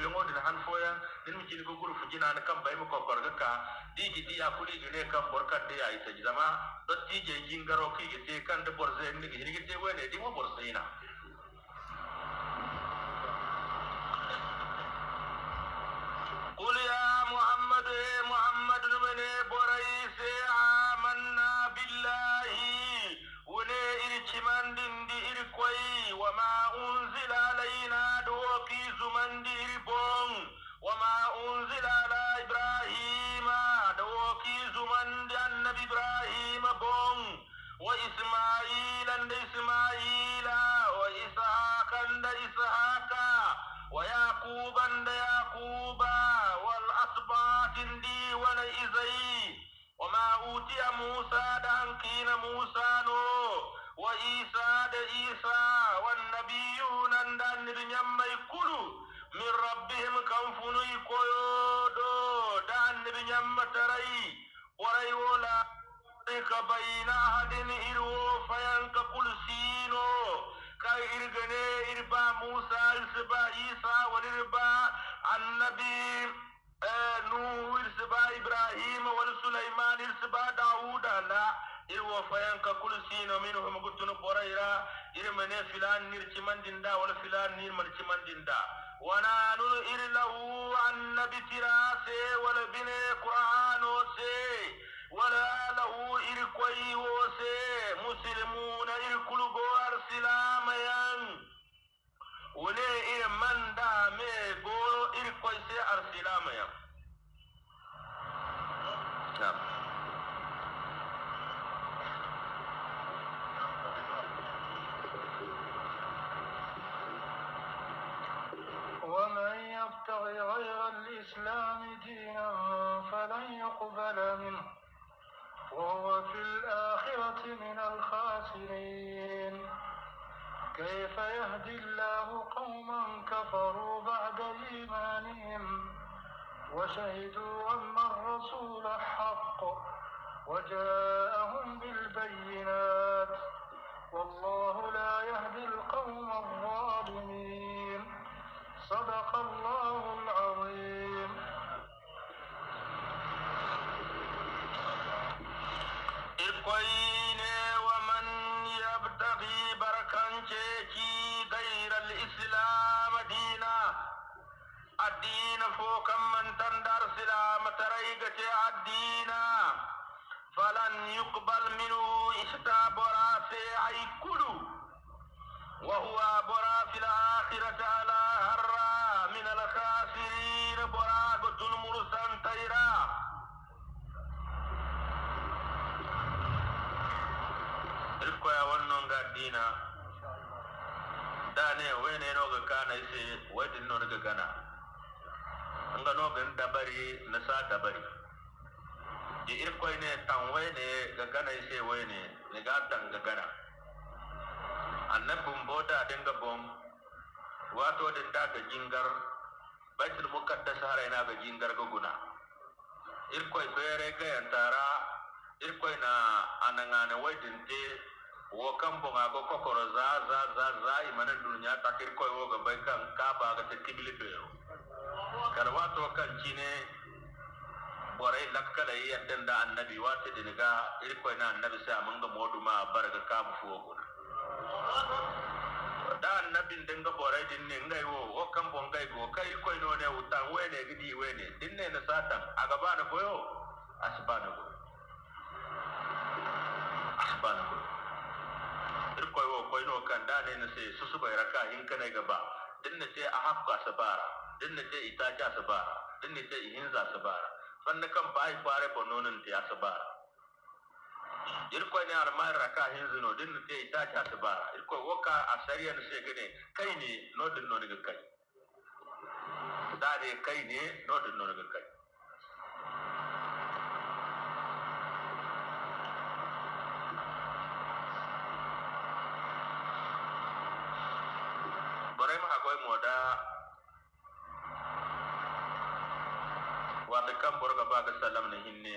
yango din han foya din mi kini go gurufu jina na kan bai mu ko korga ka digi dia kuli gine kan borkan de ai ta jama dotti je jingaro ki ge kan de borze ni ge ge wene di mo borzina qul ya muhammad ne borai se amanna billahi wala irchimandin di irkoi wa ma unzila alaina doki zumandiri bon wa ma unzila ala ibrahima doki zumandi annabi ibrahima bon wa ismaila and ismaila wa ishaqa and ishaqa wa yaqub and yaquba wal asbat indi wa izai wa ma utiya musa dankina musa no wa isa da isa wan nabiyuna dan nabiyyan mai kulu يمتري وريولا بين أحد إرو فينك كل سينو كاي إرغني إربا موسى إرسبا عيسى والإربا النبي نوح إرسبا إبراهيم والسليمان إرسبا داود لا إرو فينك كل سينو منهم قلتن بريرا إرمني فلان نرچمان دندا ولا فلان نير مرچمان دندا ونانو إرلو النبي تراسي ولا بني قرآن وسي ولا له إركوي وسي مسلمون إركلو أرسلام ين ولي إرمان دامي بو إركوي سي أرسلام ين نعم ومن يبتغي غير الإسلام دينا فلن يقبل منه وهو في الآخرة من الخاسرين كيف يهدي الله قوما كفروا بعد إيمانهم وشهدوا أن الرسول حق وجاءهم بالبينات والله لا يهدي القوم الظالمين صدق الله العظيم. ومن يبتغي بركانشي غير الإسلام دينا الدين فوق من تندر سلام تريقة الدين فلن يقبل منه إشتاب راسي أي كل وهو برا في الآخرة على هرى من الخاسرين براغة مرسان تيرا irkoya wannan ga dina da ne wene no ga kana ise wadin no ga gana anga no ga dabari na sa dabari di irkoy ne tan wene ga gana ise wene ne ga tan ga gana annabun boda dinga bom wato din da ga jingar baitul muqaddas haraina ga jingar ga guna irkoy bere ga yantara irkoy na anangane wadin te wo kambo ngago kokoro za imana dunya takir koy wo ga bay kan kaba ga te kibili pero karwato kan cine boray lakkala yadda annabi wate diniga irkoy na annabi sa manga moduma barga kabu fugo da annabi dinga boray dinne ngai wo kambo ngai go kai koy no ne utan wene gidi wene dinne na satan aga bana koyo asbana go irkoy wo koy no kan dane ne se susu bai raka in kana gaba dinne te a hakka sabara dinne te itaja sabara dinne te hinza sabara fanna kan bai fare bononin te sabara irkoy ne armai raka hinzuno dinne te itaja sabara irkoy wo ka asariya ne se gane kai ne no din no ne kai dane kai ne no din no ne kai moda wa kan borga baga salam ne hinne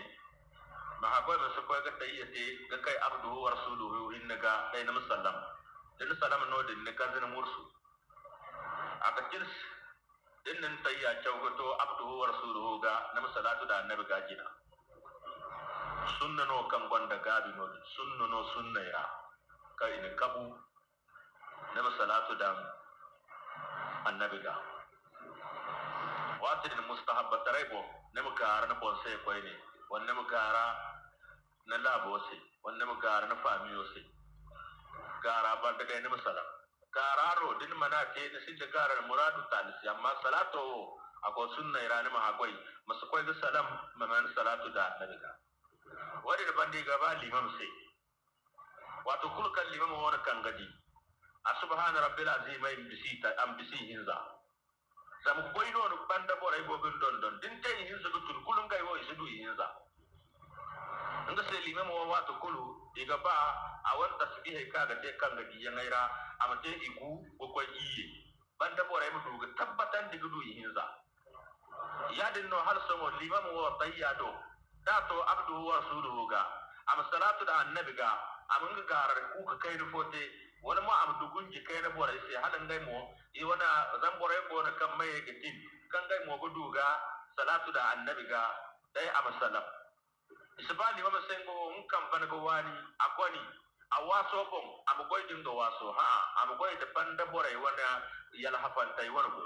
ma hakoy ba su koy ga tayyate ga kai abduhu wa rasuluhu innaga dai na musallam din salam no din ne kazin mursu aka kirs din nan tayya chawgato abduhu wa rasuluhu ga na musallatu da annabi ga gina sunna no kan gonda gabi no sunna no sunna ya kai ne kabu na musallatu da annabi ga wati din mustahabba taraybo ne mukara na bonse koy ne wanne mukara na labo se wanne mukara na famiyo se gara ba daga ne musala gararo din manate ne sin da garar muradu talisi amma salatu ago sunna irani ma hagoi masu koy ga salam maman salatu da annabi ga wadi da bandi ga ba limam se wato kulkan limam wona kan gadi subhana rabbil azim ay bisita am bisi hinza sam koy non banda boray bogun don din tay hinza dutun kulun gay wo isudu hinza nga se limam wo wato kulu diga ba awan tasbih ka ga te kan ga diyangaira amate igu ko koy iye banda boray mu duga tabbatan diga du hinza yadin no hal somo limam wo tayyado da to abduhu wa rasuluhu ga am salatu da annabi ga am nga garar ku ka kai fote wala mo am dugunji kai na bore sai halan ngai mo i wana zan bore ko na kan mai gitin kan ngai mo gudu ga salatu da annabi ga dai am salam isbali wa sengo kan ban go wani akoni awaso bon am goy dinga waso ha am goy da banda bore wana yal hafan tay wana ko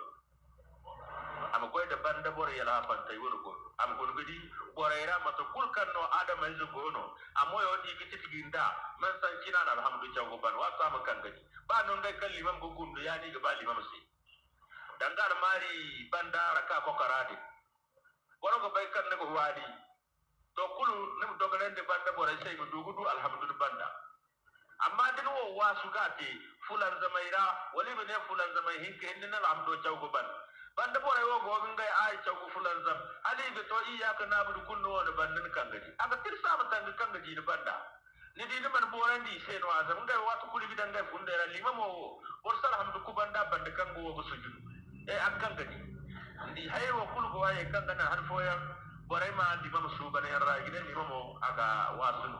am goy da banda bore yal hafan tay wana ko am gon gidi bore ra mata kulkan no adam ay zugono amoyo di giti tiginda man san kina na alhamdu chago ban wa sa kan gadi ba non dai kan limam go gundu ya ni ga ba limam sai dangar mari banda raka ko karade woro go bay kan ne go wadi to kulu nim dogalen de banda bore sai go dugudu alhamdu banda amma din wo wasu gate fulan zamaira wali bane fulan zamai hinke hinna alhamdu chago ban banda bore wo go ngai ai chago fulan zam ali be to iyaka nabudu kunno wona bandin kangaji aga tirsa matan kangaji ni banda ni di man borandi se no azam ngai watu kuli bidan ngai funde ra limamo borsal hamdu ku banda banda kango wo sujud e akkan gaji ndi hayro kul go waye kangana har foyan bore ma di mam su bane ra gidan limamo aga wasu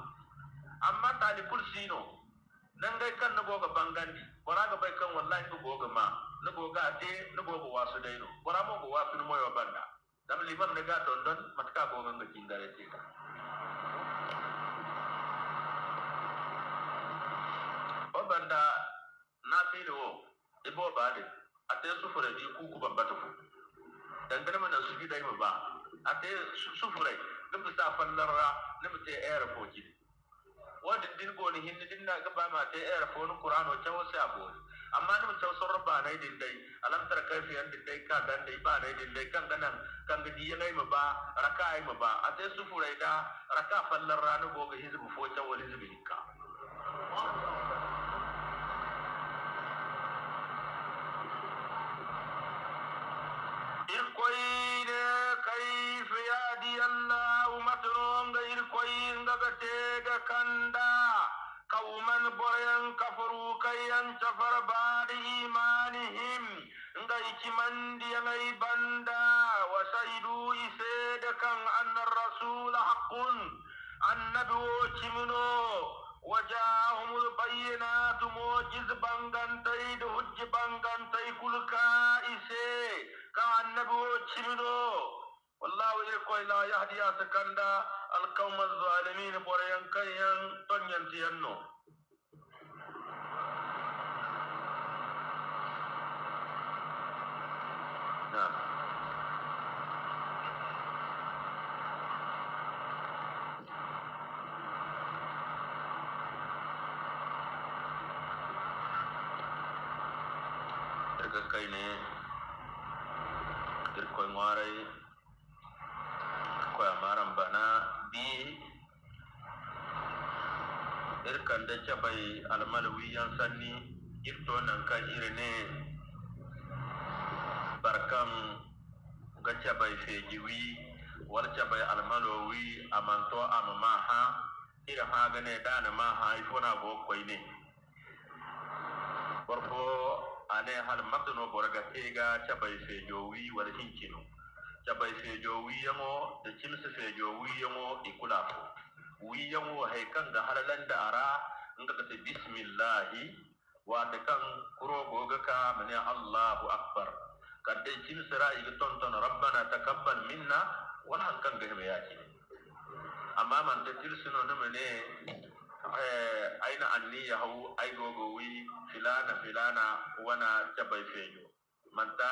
amma tali kursino nan ngai kan no go ga bangandi bora ga bai kan wallahi go ga ma no go ga te no go go wasu dai no bora mo go wasu mo yo banda dam limam ne ga don don matka go ga kingare te ka o banda nasilo ibo bade ate sufure di ku ku babata fu dan gana mana su gidai ba ate sufure dum sa fallarra nim te airport ki wadin din go ni hinni din na ga ba ma te airport qur'ano chawo sai abo amma nim chawo sorba na din dai alam tar kaifi an din dai ka dan dai ba na din dai kan ganan kan gidi yanai ma ba raka'i ma ba ate sufure da raka fallarra no go ga hizbu fo chawo hizbu hikka irkoyne kayfa yadi allahu matronga irkoyinga gatega kanda kauman boyan kafaru kayan chafar badi imanihim ngai kimandi ngai banda wa shaidu iseda kan anna rasul haqqun annabi chimno وجاءهم البينات موجز بانغانتاي دهج بانغانتاي كل كائسي كان نبو تشمنو والله يقول لا يهدي أسكندا القوم الظالمين بريان كيان تنين تيانو نعم kai ne irko ngwarai ko amaran bana bi irkan da cabai almalwi yan sanni irto nan kan irene barkan ga cabai fejiwi wal cabai almalowi amanto ammaha ira ha gane dana ma ha ifona go koine warfo ane hal matno borga tega chabai fejowi wala hinkino chabai fejowi yango de chimse fejowi yango ikulafo wi yango haykan ga halalan da ara nga ka bismillah wa de kan kuro goga ka mane Allahu akbar kadde chimse ra igi tonton rabbana takabbal minna wala kan ga be yaki amma man te tilsino no mane aina anniya hau ai gogo wi filana wana chabai fejo manta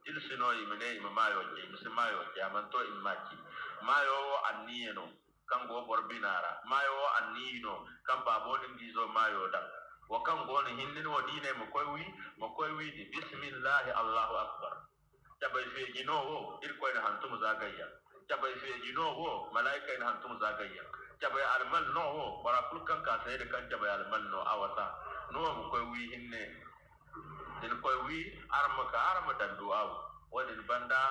tilsino imene imamayo ke musmayo ke amanto imaki mayo anniya no kan go borbinara mayo annino kan babodin dizo mayo da wa kan go ni hinnin wadine mo koy wi di bismillah allahu akbar chabai feji no wo irko ina hantum zagayya chabai feji no wo malaika ina hantum zagayya jabai almal no wo bara kulkan ka sai da kan jabai almal no awata no mu koy wi hinne din koy wi arma dan du'a wadin banda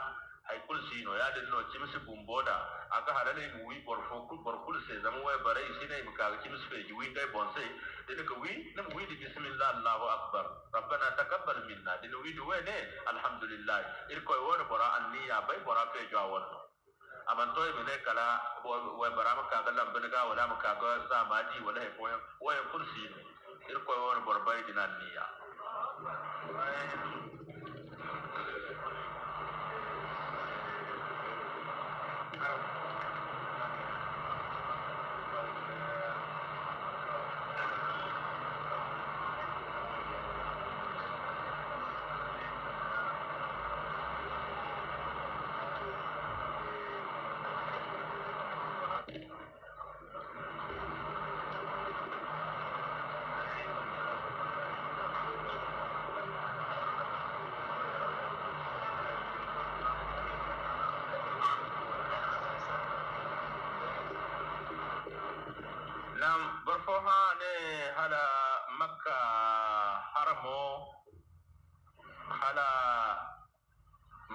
hay kul sino ya den no chimsi bumboda aka halale mu wi borful se zama wai bare sine mu ka chimsi fe wi dai bonse den ko wi nam wi di bismillah allahu akbar rabbana taqabbal minna den wi do ne alhamdulillah ir ko wona bora anniya bai bora fe jawon aman toy mene kala wai bara maka ga lambe ga wala maka ga zamadi wala he ko wai kursi ir ko wona bora bai dinan niya barfoha ne hala makka haramo hala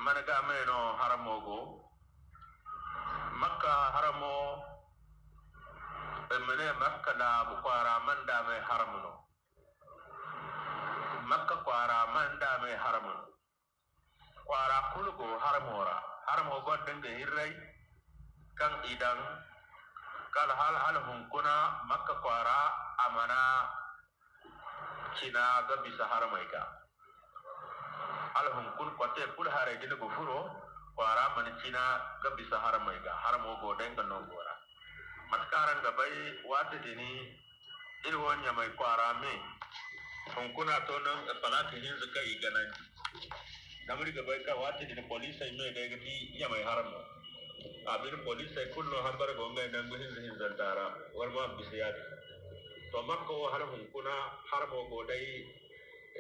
managa meno haramogo makka haramo emene makka la bukwara manda me haramuno makka kwara manda me haramuno kwara kulgo haramora haramo godde hirrai kan idan kal hal hunkuna makka kwara amana kina ga bisa haramaika hal hunkun kote kul hare dinu gufuro kwara man kina ga bisa haramaika haramo go denga no gora matkaran ga bai wata dini irwonya mai kwara me hunkuna to nan salati hin zaka iganan namri ga bai ka wata dini police me ga gidi ya mai haramo abin police ay kullu hambar gonga nan guhin zihin zantara warma bisiyat to makko har hun kuna har mo godai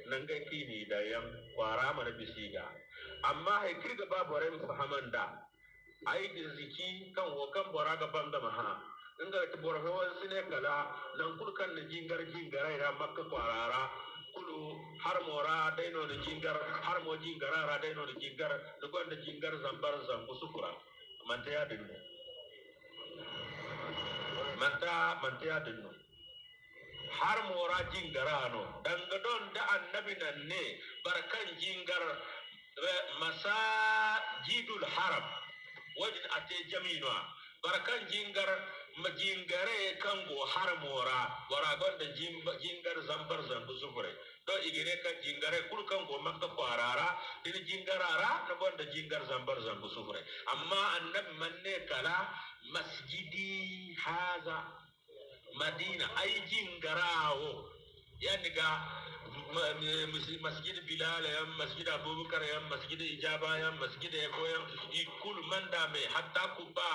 nan ga kini da yan kwara mana bisiga amma hay kirga babu ran fahamanda ai ziki kan wo kan bora ga banda maha inga ta bora ho sine kala nan kulkan da jingara ira makka kwarara kulu har mora dai no da jingar har mo jingara dai no da jingar da gonda jingar zambar zambu sukura manta ya dinno har mora jingara no danga don da annabi nan ne barkan jingar masajidul haram wajin ate jamino barkan jingar majingare kango har mora waragon da jingar zambar zambu zufure do igire kan jingare kul kango makka kwarara din jingarara no gonda jingar zambar zambu zufure amma annabi manne kala masjidi haza madina ay jingarawo yani ga masjid bilal ya masjid abubakar ya masjid ijaba ya masjid eko ya ikul manda me hatta kuba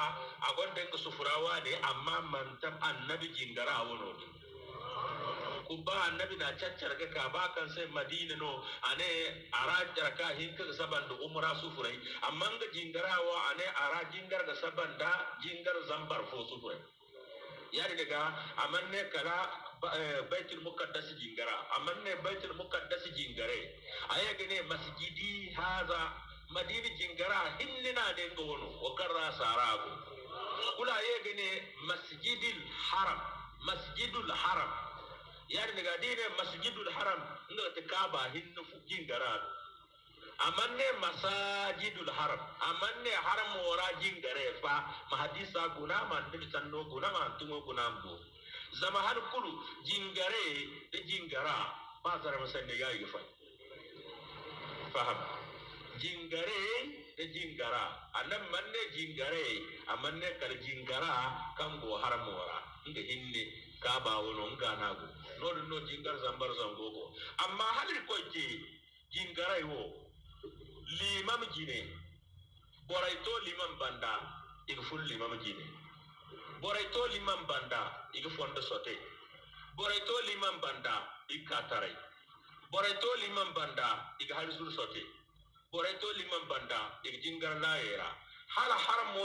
agonde ko sufurawa ne amma mantam annabi jingarawo no kuba annabi na caccar ga ka ba kan sai madina no ane arajar ka hinka saban da umra sufurai amma ga jingarawo ane ara jingar da saban da jingar zambar fo sufurai yari daga amanne kala baitul muqaddas jingara amanne baitul muqaddas jingare ayage ne masjidi haza madina jingara hinnina de ngono o karra sarago kula ayage ne masjidul haram yari daga dine masjidul haram nga ta kaba hinnu jingara amanne masajidul haram amanne haram wora jingare fa mahadisa guna man nabi sanno guna man tumo guna mbo zama har kulu jingare da jingara ba zara masanne yayi fa faham jingare da jingara annan manne jingare amanne kal jingara kango haram wora inda hinne ka ba wono ngana go no jingar zambar zangogo amma halir ko je jingare wo limam jine boraito limam banda igu ful limam jine boraito limam banda igu fonda sote boraito limam banda igu katarai boraito limam banda igu halisul sote boraito limam banda igu jingar laera hala harmo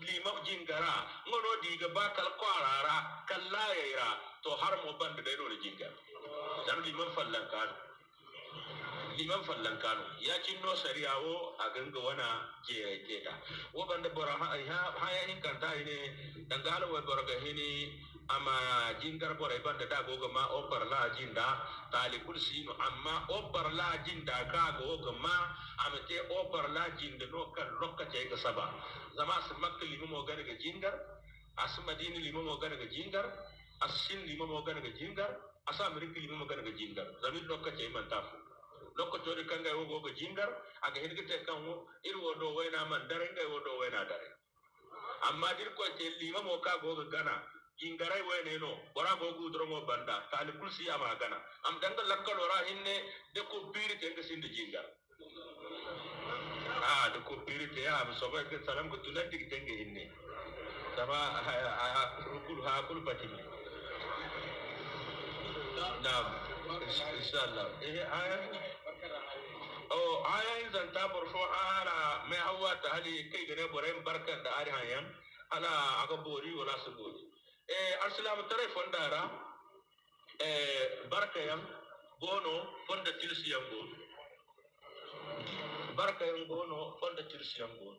limam jingara ngono diga bakal kwarara kallaera to harmo banda dai no jingar dan limam fallan kan liman fallan kano ya cinno sariyawo a ganga wana je keta wo banda bora ha ya in kanta ne dan galo wa bora ga hini ama jingar bora banda da goga ma obar la jinda talikul sino amma obar la jinda ka goga ma amate obar la jinda no kan lokkace ga saba zama su makka limamo ga daga jingar asu madina limamo ga daga jingar asin limamo ga daga jingar asa amerika limamo ga daga jingar zamin lokkace man tafu lokacin da kan ga wogo ga jingar aga hirgite kan wo irwo do wayna man dare ga wodo wayna dare amma dir ko te lima mo ka go ga gana jingarai wayne no bora go gu dro mo banda tali kulsi ama gana am danga lakkal wara hinne de ko biri te ga sinde jingar de ko biri te ya am soba ke salam ko tunan dig tenge hinne sama rukul ha kul patimi nam inshallah aya zanta borfo ara me hawa ta hali kai gane boren barkan da ari hayan ala aga bori wala su bori assalamu tare fondara barka yan gono fonda tilsi yan gono barka yan gono fonda tilsi yan gono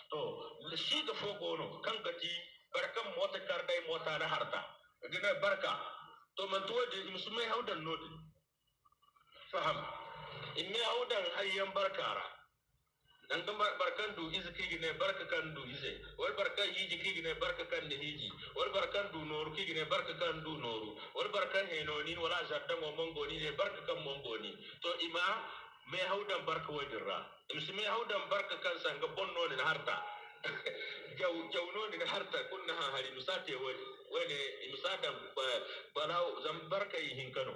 to shi ga fo gono kan gati barkan mota kardai mota na harta gina barka to man to de musulmai haudan nodi faham inni audan hayyan barkara dan ga barkan du izi kigine barka kan du ize wal barkan hiji kigine barka kan ne hiji wal barkan du noru kigine barka kan du noru wal barkan henoni wala zaddan mo mongoni ne barka kan mongoni to ima me haudan barka wadirra imsi me haudan barka kan sanga bonno ne harta jawno ne harta kunna ha hari musate wani imsadan balaw zam barka yi kano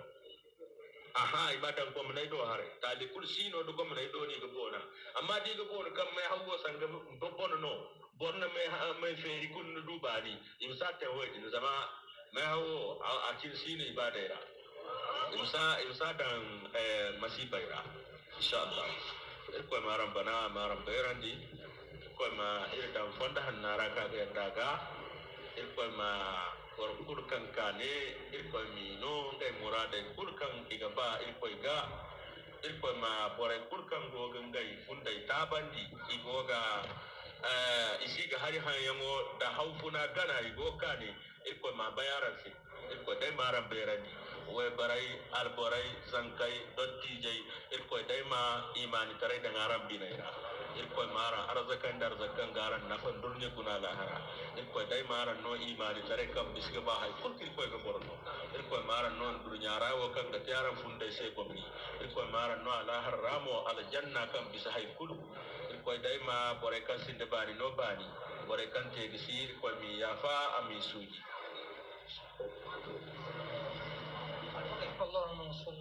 aha ibadan ko mun do hare tali kul sino do ko mun do ni go bona amma di go bona kam may hawo sanga do bona no bonna may feri kun du bani imsa te hoji zama may hawo a kin sino ibadaira imsa dan masibaira inshallah ko maram bana maram bayrandi ko ma irdan fonda hannara ka ga daga ko ma war kurkan kane irko mino ngai murada kurkan igaba irko iga irko ma bore kurkan go ngai fundai tabandi igoga isi ga hari hanyango da haufuna gana igo kane irko ma bayaran si irko dai maran berani we barai alborai zankai dottijai irko dai ma imani tare da ngaram binaira irko mara arzakan dar zakan garan nafan durnya kuna lahara irko dai mara no imani tare kam bisga ba hay kun irko ga borno irko mara no durnya rawo kan da tiaran funde sai komni irko mara no lahar ramo aljanna kam bisa hay kulu irko dai ma bore kan sinde bani no bani bore kan te gisi irko mi yafa ami suji اللهم انصر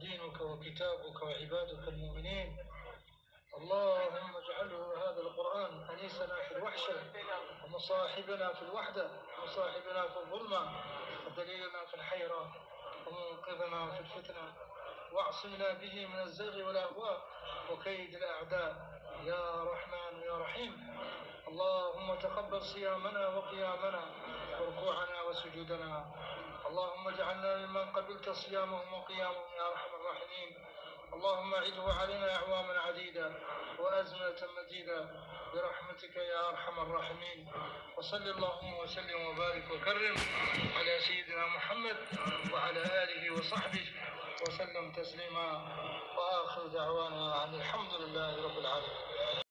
دينك وكتابك وعبادك المؤمنين اللهم اجعله هذا القرآن أنيسنا في الوحشة ومصاحبنا في الوحدة ومصاحبنا في الظلمة ودليلنا في الحيرة ومنقذنا في الفتنة واعصمنا به من الزيغ والأهواء وكيد الأعداء يا رحمن يا رحيم اللهم تقبل صيامنا وقيامنا وركوعنا وسجودنا اللهم اجعلنا ممن قبلت صيامهم وقيامهم يا أرحم الراحمين اللهم اعده علينا أعواما عديدة وأزمنة مديدة برحمتك يا أرحم الراحمين وصل اللهم وسلم وبارك وكرم على سيدنا محمد وعلى آله وصحبه وسلم تسليما وآخر دعوانا عن الحمد لله رب العالمين.